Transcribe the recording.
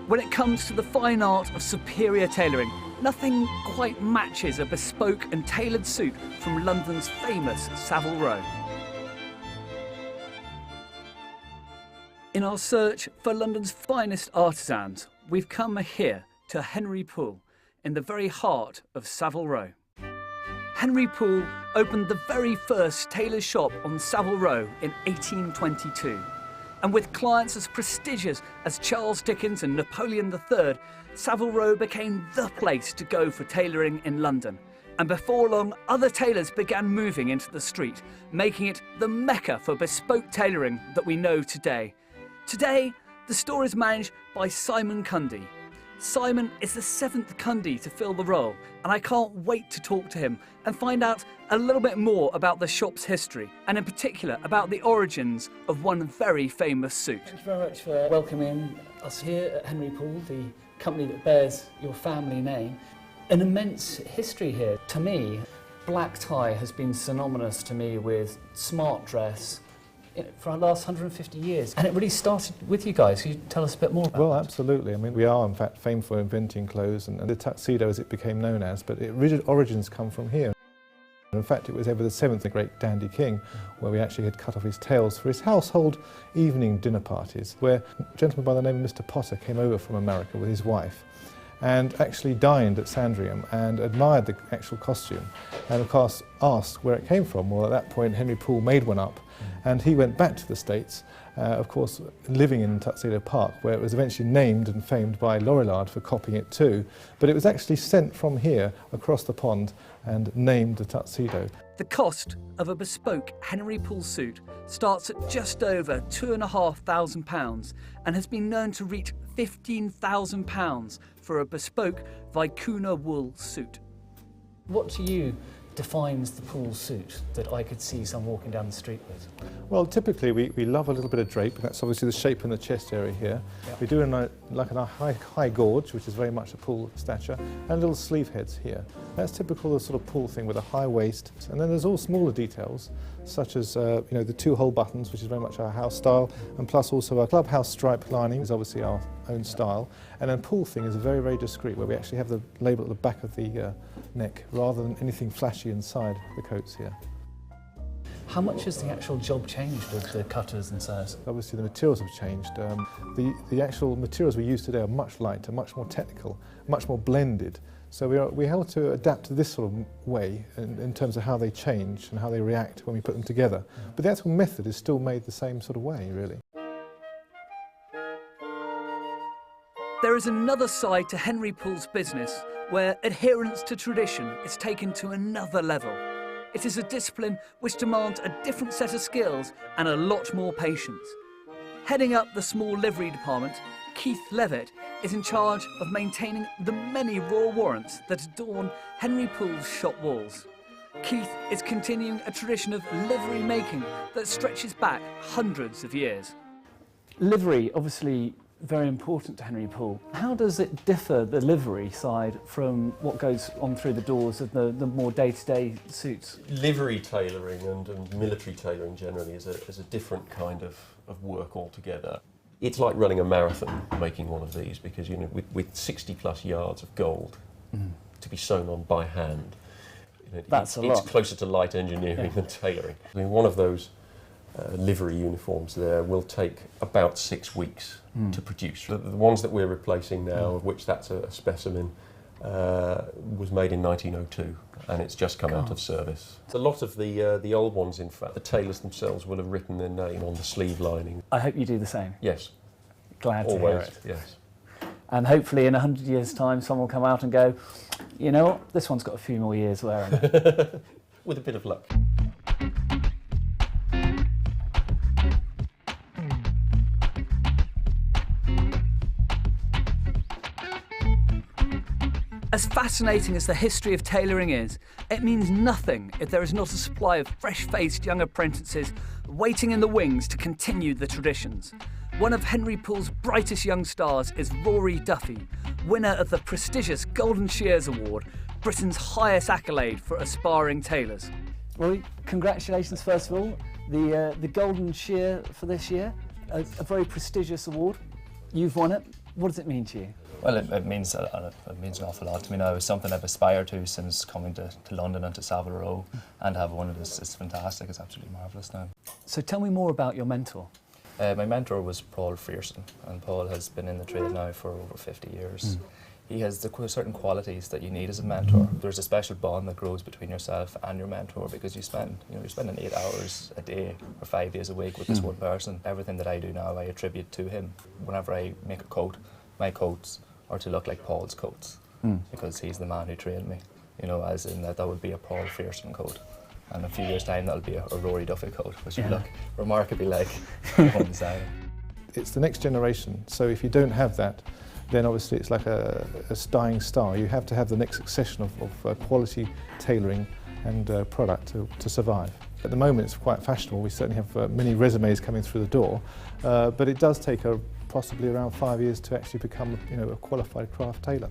When it comes to the fine art of superior tailoring, nothing quite matches a bespoke and tailored suit from London's famous Savile Row. In our search for London's finest artisans, we've come here to Henry Poole, in the very heart of Savile Row. Henry Poole opened the very first tailor's shop on Savile Row in 1822. And with clients as prestigious as Charles Dickens and Napoleon III, Savile Row became the place to go for tailoring in London. And before long, other tailors began moving into the street, making it the mecca for bespoke tailoring that we know today. Today, the store is managed by Simon Cundy. Simon is the 7th Cundy to fill the role, and I can't wait to talk to him and find out a little bit more about the shop's history, and in particular about the origins of one very famous suit. Thank you very much for welcoming us here at Henry Poole, the company that bears your family name. An immense history here. To me, black tie has been synonymous to me with smart dress for our last 150 years. And it really started with you guys. Can you tell us a bit more about that? Well, absolutely. I mean, we are in fact famed for inventing clothes and the tuxedo as it became known as, but its origins come from here. In fact, it was Edward VII, the great dandy king, where we actually had cut off his tails for his household evening dinner parties, where a gentleman by the name of Mr. Potter came over from America with his wife and actually dined at Sandringham and admired the actual costume and of course asked where it came from. Well, at that point Henry Poole made one up and he went back to the States, of course living in Tuxedo Park, where it was eventually named and famed by Lorillard for copying it too, but it was actually sent from here across the pond and named the tuxedo. The cost of a bespoke Henry Poole suit starts at just over £2,500 and has been known to reach £15,000 for a bespoke Vicuna wool suit. What to you defines the Poole suit that I could see someone walking down the street with? Well, typically we love a little bit of drape, and that's obviously the shape in the chest area here. Yep. We do like a high gorge, which is very much a Poole stature, and little sleeve heads here. That's typical of sort of Poole thing with a high waist. And then there's all smaller details, such as you know, the 2-hole buttons, which is very much our house style, and plus also our clubhouse stripe lining is obviously our own style. And then Poole thing is very, very discreet, where we actually have the label at the back of the neck, rather than anything flashy inside the coats here. How much has the actual job changed with the cutters and sews? Obviously the materials have changed. The actual materials we use today are much lighter, much more technical, much more blended. So we're able to adapt to this sort of way in terms of how they change and how they react when we put them together. But the actual method is still made the same sort of way, really. There is another side to Henry Poole's business where adherence to tradition is taken to another level. It is a discipline which demands a different set of skills and a lot more patience. Heading up the small livery department, Keith Levitt is in charge of maintaining the many raw warrants that adorn Henry Poole's shop walls. Keith is continuing a tradition of livery making that stretches back hundreds of years. Livery, obviously very important to Henry Poole. How does it differ, the livery side, from what goes on through the doors of the more day-to-day suits? Livery tailoring and military tailoring generally is a different kind of work altogether. It's like running a marathon making one of these, because you know, with 60 plus yards of gold to be sewn on by hand, you know, that's a lot. It's closer to light engineering than tailoring. I mean, one of those livery uniforms there will take about 6 weeks to produce. The ones that we're replacing now, of which that's a specimen, was made in 1902 and it's just come out of service. A lot of the old ones, in fact, the tailors themselves will have written their name on the sleeve lining. I hope you do the same. Yes. Glad to Always, hear it. yes. And hopefully in 100 years' time someone will come out and go, you know what, this one's got a few more years wearing it. With a bit of luck. As fascinating as the history of tailoring is, it means nothing if there is not a supply of fresh-faced young apprentices waiting in the wings to continue the traditions. One of Henry Poole's brightest young stars is Rory Duffy, winner of the prestigious Golden Shears Award, Britain's highest accolade for aspiring tailors. Rory, congratulations first of all. The Golden Shear for this year, a very prestigious award. You've won it. What does it mean to you? Well, it means an awful lot to me now. It's something I've aspired to since coming to London and to Savile Row, and to have one of this is fantastic. It's absolutely marvellous now. So tell me more about your mentor. My mentor was Paul Frearson, and Paul has been in the trade now for over 50 years. He has the certain qualities that you need as a mentor. There's a special bond that grows between yourself and your mentor, because you're spending 8 hours a day or 5 days a week with this one person. Everything that I do now I attribute to him. Whenever I make a coat, my coats are to look like Paul's coats, because he's the man who trained me. You know, as in that would be a Paul Frearson coat. And in a few years' time that'll be a Rory Duffy coat, which would look remarkably like one design. It's the next generation, so if you don't have that, then obviously it's like a dying star. You have to have the next succession of quality tailoring and product to survive. At the moment it's quite fashionable. We certainly have many resumes coming through the door, but it does take possibly around 5 years to actually become a qualified craft tailor.